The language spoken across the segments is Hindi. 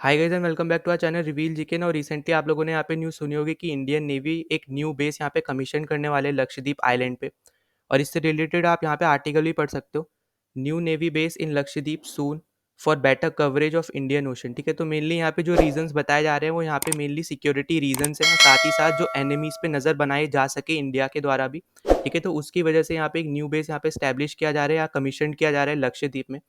Hi guys and welcome back to our channel reveal GK. और रिसेंटली आप लोगों ने यहाँ पे न्यूज़ सुनी होगी कि इंडियन नेवी एक न्यू बेस यहाँ पे कमीशन करने वाले हैं लक्षद्वीप आइलैंड पे। और इससे रिलेटेड आप यहाँ पे आर्टिकल भी पढ़ सकते हो। New navy base in Lakshadweep soon for better coverage of Indian ocean. ठीक है, तो मेनली यहाँ पे जो रीजंस बताए जा रहे हैं वो यहाँ पे मेनली सिक्योरिटी रीजंस हैं, साथ ही साथ जो एनिमीज पे नज़र बनाए जा सके इंडिया के द्वारा भी। ठीक है, तो उसकी वजह से यहाँ पे एक न्यू बेस यहाँ पे स्टैब्लिश किया जा रहा है या कमीशन किया जा रहा है लक्षद्वीप में।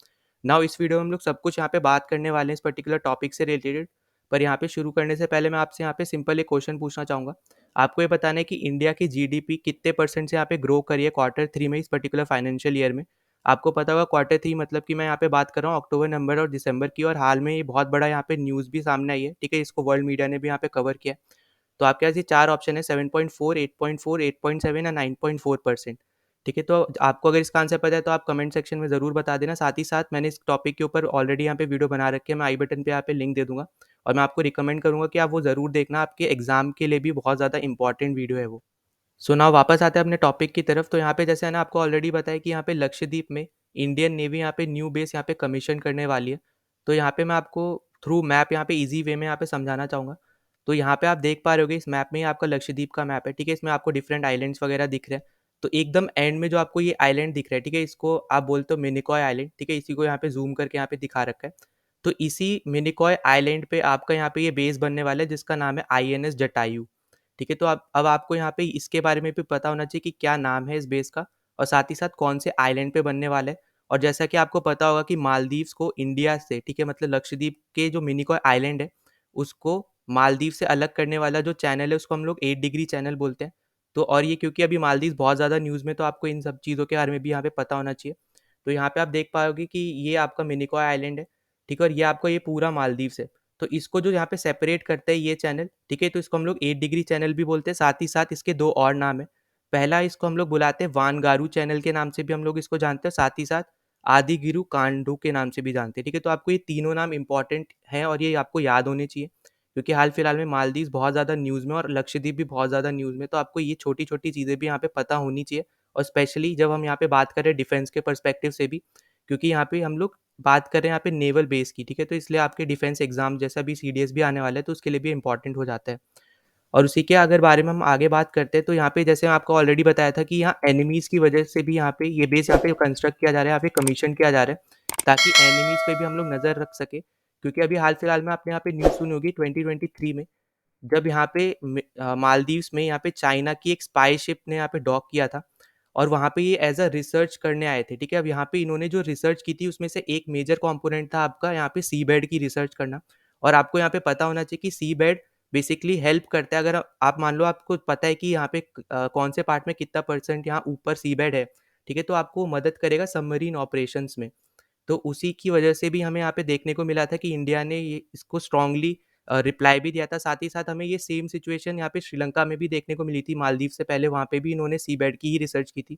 नाउ इस वीडियो में हम लोग सब कुछ यहाँ पे बात करने वाले हैं इस पर्टिकुलर टॉपिक से रिलेटेड। पर यहाँ पे शुरू करने से पहले मैं आपसे यहाँ पे सिंपल एक क्वेश्चन पूछना चाहूँगा। आपको ये बताना है कि इंडिया की जीडीपी कितने परसेंट से यहाँ पे ग्रो करी है क्वार्टर थ्री में इस पर्टिकुलर फाइनेंशियल ईयर में। आपको पता होगा क्वार्टर थ्री मतलब कि मैं यहाँ पे बात कर रहा हूँ अक्टूबर, नवंबर और दिसंबर की। और हाल में ये बहुत बड़ा यहाँ पे न्यूज़ भी सामने आई है। ठीक है, इसको वर्ल्ड मीडिया ने भी यहाँ पे कवर किया है। तो आपके पास ये चार ऑप्शन है, 7.4, 8.4, 8.7 या 9.4%। ठीक है, तो आपको अगर इसका आंसर पता है तो आप कमेंट सेक्शन में ज़रूर बता देना। साथ ही साथ मैंने इस टॉपिक के ऊपर ऑलरेडी यहाँ पे वीडियो बना रखी है, मैं आई बटन पे यहाँ पे लिंक दे दूंगा। और मैं आपको रिकमेंड करूंगा कि आप वो ज़रूर देखना, आपके एग्जाम के लिए भी बहुत ज़्यादा इंपॉर्टेंट वीडियो है वो। सो नाउ वापस आते हैं अपने टॉपिक की तरफ। तो यहाँ पे जैसे है ना, आपको ऑलरेडी बताया कि यहाँ पे लक्षद्वीप में इंडियन नेवी यहाँ पे न्यू बेस यहाँ पे कमीशन करने वाली है। तो यहाँ पे मैं आपको थ्रू मैप यहाँ पे इजी वे में यहाँ पे समझाना चाहूँगा। तो यहाँ पे आप देख पा रहे होगे, इस मैप में ही आपका लक्षद्वीप का मैप है। ठीक है, इसमें आपको डिफरेंट आइलैंड्स वगैरह दिख रहे हैं। तो एकदम एंड में जो आपको ये आइलैंड दिख रहा है, ठीक है, इसको आप बोलते हो मिनिकॉय आइलैंड। ठीक है, इसी को यहाँ पे जूम करके यहाँ पे दिखा रखा है। तो इसी मिनिकॉय आइलैंड पे आपका यहाँ पे ये बेस बनने वाला है जिसका नाम है INS जटायु। ठीक है, तो अब आपको यहाँ पे इसके बारे में भी पता होना चाहिए कि क्या नाम है इस बेस का, और साथ ही साथ कौन से आइलैंड पे बनने वाला है। और जैसा कि आपको पता होगा कि मालदीव्स को इंडिया से, ठीक है, मतलब लक्षद्वीप के जो मिनिकॉय आइलैंड है उसको मालदीव से अलग करने वाला जो चैनल है उसको हम लोग 8 डिग्री चैनल बोलते हैं। तो और ये क्योंकि अभी मालदीव बहुत ज़्यादा न्यूज़ में, तो आपको इन सब चीज़ों के बारे में भी यहाँ पे पता होना चाहिए। तो यहाँ पे आप देख पाओगे कि ये आपका मिनिकॉय आइलैंड है। ठीक है, और ये आपका ये पूरा मालदीव है। तो इसको जो यहाँ पे सेपरेट करता है ये चैनल, ठीक है, तो इसको हम लोग 8 डिग्री चैनल भी बोलते हैं। साथ ही साथ इसके दो और नाम है। पहला इसको हम लोग बुलाते हैं वानगारू चैनल के नाम से भी हम लोग इसको जानते हैं, साथ ही साथ आदिगिरु कांडू के नाम से भी जानते हैं। ठीक है, तो आपको ये तीनों नाम इंपॉर्टेंट हैं और ये आपको याद होने चाहिए, क्योंकि हाल फिलहाल में मालदीव बहुत ज़्यादा न्यूज़ में और लक्षद्वीप भी बहुत ज़्यादा न्यूज़ में। तो आपको ये छोटी छोटी चीज़ें भी यहाँ पे पता होनी चाहिए। और स्पेशली जब हम यहाँ पे बात करें डिफेंस के पर्सपेक्टिव से भी, क्योंकि यहाँ पे हम लोग बात करें यहाँ पे नेवल बेस की। ठीक है, तो इसलिए आपके डिफेंस एग्जाम जैसा भी CDS भी आने वाला है, तो उसके लिए भी इंपॉर्टेंट हो जाता है। और उसी के अगर बारे में हम आगे बात करते हैं, तो यहाँ पे जैसे आपको ऑलरेडी बताया था कि यहाँ एनिमीज़ की वजह से भी यहाँ पे ये बेस यहाँ पे कंस्ट्रक्ट किया जा रहा है, यहाँ पे कमीशन किया जा रहा है, ताकि एनिमीज़ पे भी हम लोग नज़र रख सके। क्योंकि अभी हाल फिलहाल में आपने यहाँ पे न्यूज़ सुनी होगी 2023 में, जब यहाँ पे मालदीव्स में यहाँ पे चाइना की एक स्पाई शिप ने यहाँ पे डॉक किया था। और वहाँ पे ये एज अ रिसर्च करने आए थे। ठीक है, अब यहाँ पे इन्होंने जो रिसर्च की थी उसमें से एक मेजर कंपोनेंट था आपका यहाँ पे सी बेड की रिसर्च करना। और आपको यहाँ पे पता होना चाहिए कि सी बेड बेसिकली हेल्प करता है। अगर आप मान लो आपको पता है कि यहाँ पे कौन से पार्ट में कितना परसेंट यहाँ ऊपर सी बेड है, ठीक है, तो आपको मदद करेगा सबमरीन ऑपरेशंस में। तो उसी की वजह से भी हमें यहाँ पे देखने को मिला था कि इंडिया ने ये इसको स्ट्रांगली रिप्लाई भी दिया था। साथ ही साथ हमें ये सेम सिचुएशन यहाँ पे श्रीलंका में भी देखने को मिली थी। मालदीव से पहले वहाँ पे भी इन्होंने सी बेड की ही रिसर्च की थी।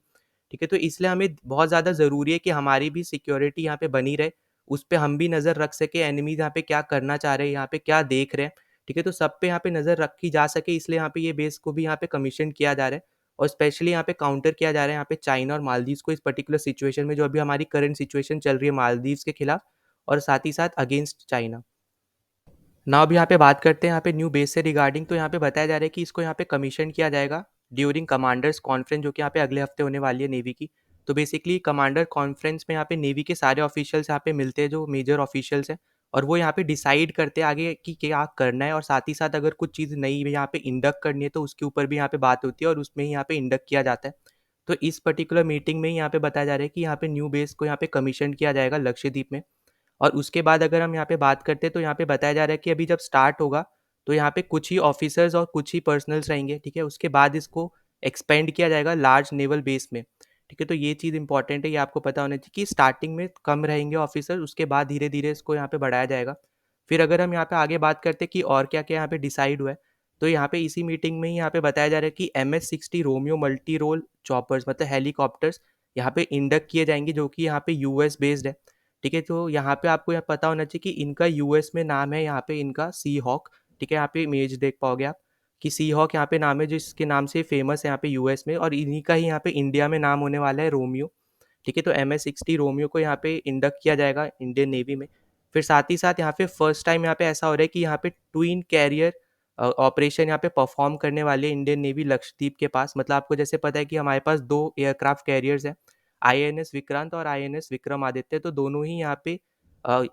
ठीक है, तो इसलिए हमें बहुत ज़्यादा ज़रूरी है कि हमारी भी सिक्योरिटी यहाँ पे बनी रहे, उस पे हम भी नज़र रख सके, एनिमीज यहाँ पे क्या करना चाह रहे हैं, यहाँ पे क्या देख रहे हैं। ठीक है, तो सब पे यहाँ पे नज़र रखी जा सके, इसलिए यहाँ पे ये बेस को भी यहाँ पे कमीशन किया जा रहा है। और स्पेशली यहाँ पे काउंटर किया जा रहा है यहाँ पे चाइना और मालदीव्स को इस पर्टिकुलर सिचुएशन में, जो अभी हमारी करंट सिचुएशन चल रही है मालदीव्स के खिलाफ और साथ ही साथ अगेंस्ट चाइना। ना अब यहाँ पे बात करते हैं यहाँ पे न्यू बेस से रिगार्डिंग। तो यहाँ पे बताया जा रहा है कि इसको यहाँ पे कमीशन किया जाएगा ड्यूरिंग कमांडर्स कॉन्फ्रेंस, जो कि यहाँ पे अगले हफ्ते होने वाली है नेवी की। तो बेसिकली कमांडर कॉन्फ्रेंस में यहाँ पे नेवी के सारे ऑफिशियल्स यहाँ पे मिलते हैं, जो मेजर ऑफिशियल्स हैं, और वो यहाँ पे डिसाइड करते हैं आगे कि क्या करना है। और साथ ही साथ अगर कुछ चीज़ नई यहाँ पे इंडक्ट करनी है तो उसके ऊपर भी यहाँ पे बात होती है और उसमें ही यहाँ पे इंडक्ट किया जाता है। तो इस पर्टिकुलर मीटिंग में ही यहाँ पे बताया जा रहा है कि यहाँ पे न्यू बेस को यहाँ पे कमीशन किया जाएगा लक्षद्वीप में। और उसके बाद अगर हम यहाँ पे बात करते हैं तो यहाँ पे बताया जा रहा है कि अभी जब स्टार्ट होगा तो यहाँ पे कुछ ही ऑफिसर्स और कुछ ही पर्सनल्स रहेंगे। ठीक है, उसके बाद इसको एक्सपेंड किया जाएगा लार्ज नेवल बेस में। ठीक है, तो ये चीज़ इंपॉर्टेंट है, ये आपको पता होना चाहिए कि स्टार्टिंग में कम रहेंगे ऑफिसर, उसके बाद धीरे धीरे इसको यहाँ पे बढ़ाया जाएगा। फिर अगर हम यहाँ पे आगे बात करते हैं कि और क्या क्या यहाँ पे डिसाइड हुआ है, तो यहाँ पे इसी मीटिंग में ही यहाँ पे बताया जा रहा है कि MS-60 Romeo multi role choppers, मतलब हेलीकॉप्टर्स यहाँ पे इंडक्ट किए जाएंगे, जो कि यहाँ पे US बेस्ड है। ठीक है, तो यहाँ पे आपको यहाँ पता होना चाहिए कि इनका US में नाम है यहाँ पे इनका सी हॉक। ठीक है, यहाँ पे इमेज देख पाओगे आप कि सी हॉक यहाँ पे नाम है, जिसके नाम से फेमस है यहाँ पे US में, और इन्हीं का ही यहाँ पे इंडिया में नाम होने वाला है रोमियो। ठीक है, तो MS-60 रोमियो को यहाँ पे इंडक्ट किया जाएगा इंडियन नेवी में। फिर साथ ही साथ यहाँ पे फर्स्ट टाइम यहाँ पे ऐसा हो रहा है कि यहाँ पे ट्विन कैरियर ऑपरेशन यहाँ पे परफॉर्म करने वाले इंडियन नेवी लक्षद्वीप के पास। मतलब आपको जैसे पता है कि हमारे पास 2 एयरक्राफ्ट कैरियर्स हैं, आईएनएस विक्रांत और आईएनएस विक्रमादित्य। तो दोनों ही यहाँ पे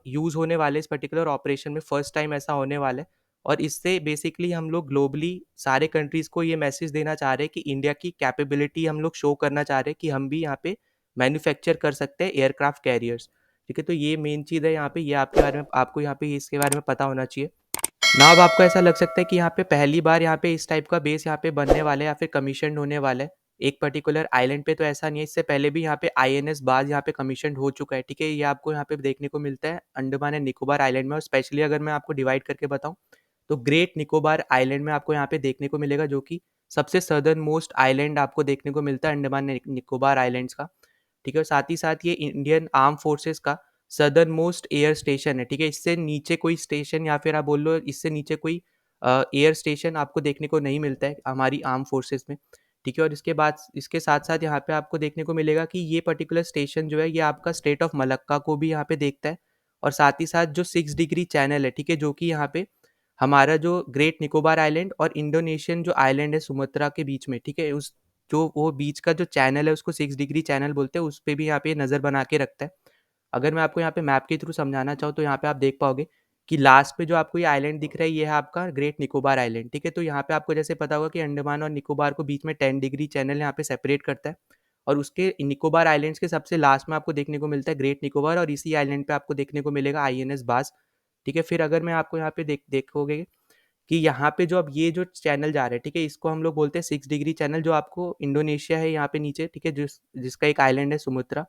यूज़ होने वाले इस पर्टिकुलर ऑपरेशन में, फर्स्ट टाइम ऐसा होने वाला है। और इससे बेसिकली हम लोग ग्लोबली सारे कंट्रीज़ को ये मैसेज देना चाह रहे हैं कि इंडिया की कैपेबिलिटी हम लोग शो करना चाह रहे हैं कि हम भी यहाँ पे मैन्युफैक्चर कर सकते हैं एयरक्राफ्ट कैरियर्स। ठीक है, तो ये मेन चीज़ है यहाँ पे, ये आपके बारे में, आपको यहाँ पे इसके बारे में पता होना चाहिए ना। अब आपको ऐसा लग सकता है कि यहाँ पे पहली बार यहाँ पे इस टाइप का बेस यहाँ पे बनने वाला है या फिर कमीशन होने वाला है एक पर्टिकुलर आइलैंड पे। तो ऐसा नहीं है, इससे पहले भी यहाँ पे आईएनएस बाज यहाँ पे कमीशन हो चुका है। ठीक है, ये आपको यहाँ पे देखने को मिलता है अंडमान एंड निकोबार आइलैंड में। और स्पेशली अगर मैं आपको डिवाइड करके बताऊँ तो ग्रेट निकोबार आइलैंड में आपको यहाँ पे देखने को मिलेगा, जो कि सबसे सदर्न मोस्ट आइलैंड आपको देखने को मिलता है अंडमान निकोबार आइलैंड्स का। ठीक है, और साथ ही साथ ये इंडियन आर्म फोर्सेस का सदर्न मोस्ट एयर स्टेशन है। ठीक है, इससे नीचे कोई स्टेशन या फिर आप बोल लो इससे नीचे कोई एयर स्टेशन आपको देखने को नहीं मिलता है हमारी आर्म फोर्सेस में। ठीक है, और इसके बाद इसके साथ साथ यहाँ पे आपको देखने को मिलेगा कि ये पर्टिकुलर स्टेशन जो है ये आपका स्टेट ऑफ मलक्का को भी यहाँ पे देखता है। और साथ ही साथ जो 6 डिग्री चैनल है, ठीक है, जो कि यहाँ पे हमारा जो ग्रेट निकोबार आइलैंड और इंडोनेशियन जो आइलैंड है सुमात्रा के बीच में, ठीक है, उस जो वो बीच का जो चैनल है उसको 6 डिग्री चैनल बोलते हैं, उस पे भी यहाँ पे नज़र बना के रखता है। अगर मैं आपको यहाँ पे मैप के थ्रू समझाना चाहूँ तो यहाँ पे आप देख पाओगे कि लास्ट पे जो आपको ये आइलैंड दिख रहा है ये है आपका ग्रेट निकोबार आइलैंड। ठीक है, तो यहाँ पे आपको जैसे पता होगा कि अंडमान और निकोबार को बीच में 10 डिग्री चैनल यहाँ पे सेपरेट करता है। और उसके निकोबार आइलैंड्स के सबसे लास्ट में आपको देखने को मिलता है ग्रेट निकोबार, और इसी आइलैंड पे आपको देखने को मिलेगा आईएनएस बास। ठीक है, फिर अगर मैं आपको यहाँ पे देखोगे कि यहाँ पे जो अब ये जो चैनल जा रहा है, ठीक है, इसको हम लोग बोलते हैं 6 डिग्री चैनल, जो आपको इंडोनेशिया है यहाँ पे नीचे, ठीक है, जिसका एक आइलैंड है सुमुत्रा।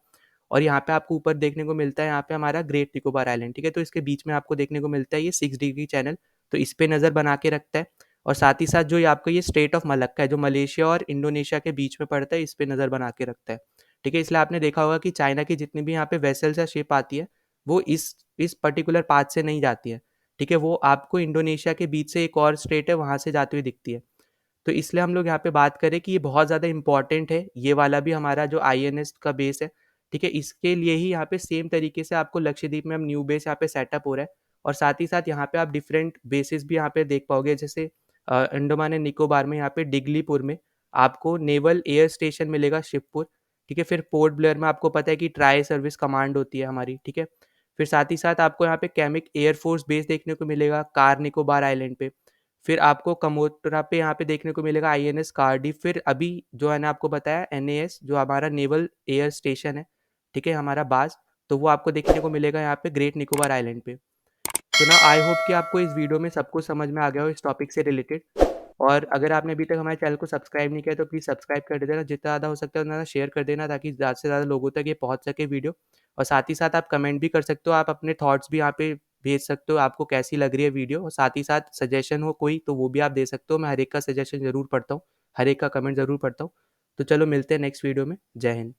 और यहाँ पे आपको ऊपर देखने को मिलता है यहाँ पे हमारा ग्रेट निकोबार आइलैंड। ठीक है, तो इसके बीच में आपको देखने को मिलता है ये 6 डिग्री चैनल, तो इस पे नज़र बना के रखता है। और साथ ही साथ जो ये आपका ये स्टेट ऑफ मलक्का है जो मलेशिया और इंडोनेशिया के बीच में पड़ता है, इस पे नज़र बना के रखता है। ठीक है, इसलिए आपने देखा होगा कि चाइना की जितनी भी यहाँ पे वेसल्स या शिप आती है वो इस पर्टिकुलर पाथ से नहीं जाती है। ठीक है, वो आपको इंडोनेशिया के बीच से एक और स्टेट है वहाँ से जाती हुई दिखती है। तो इसलिए हम लोग यहाँ पे बात करें कि ये बहुत ज़्यादा इंपॉर्टेंट है, ये वाला भी हमारा जो आईएनएस का बेस है। ठीक है, इसके लिए ही यहाँ पे सेम तरीके से आपको लक्षद्वीप में अब न्यू बेस यहाँ पे सेटअप हो रहा है। और साथ ही साथ यहाँ पे आप डिफरेंट बेसिस भी यहाँ पे देख पाओगे, जैसे अंडमान एंड निकोबार में यहाँ पे डिगलीपुर में आपको नेवल एयर स्टेशन मिलेगा शिवपुर। ठीक है, फिर पोर्ट ब्लेयर में आपको पता है कि ट्राई सर्विस कमांड होती है हमारी। ठीक है, फिर साथ ही साथ आपको यहाँ पे कैमिक एयरफोर्स बेस देखने को मिलेगा कार निकोबार आइलैंड पे। फिर आपको कमोत्रा पे यहाँ पे देखने को मिलेगा आईएनएस कार्डिफ। फिर अभी जो है ना आपको बताया एनएएस जो हमारा नेवल एयर स्टेशन है, ठीक है, हमारा बाज, तो वो आपको देखने को मिलेगा यहाँ पे ग्रेट निकोबार आइलैंड पे। तो ना आई होप कि आपको इस वीडियो में सब कुछ समझ में आ गया हो इस टॉपिक से रिलेटेड। और अगर आपने अभी तक हमारे चैनल को सब्सक्राइब नहीं किया तो प्लीज़ सब्सक्राइब कर देना, जितना ज़्यादा हो सकता है उतना ज़्यादा शेयर कर देना ताकि ज़्यादा से ज़्यादा लोगों तक ये पहुँच सके वीडियो। और साथ ही साथ आप कमेंट भी कर सकते हो, आप अपने थॉट्स भी यहाँ पे भेज सकते हो, आपको कैसी लग रही है वीडियो। और साथ ही साथ सजेशन हो कोई तो वो भी आप दे सकते हो, मैं हर एक का सजेशन ज़रूर पढ़ता हूँ, हर एक का कमेंट ज़रूर पढ़ता हूँ। तो चलो मिलते हैं नेक्स्ट वीडियो में। जय हिंद।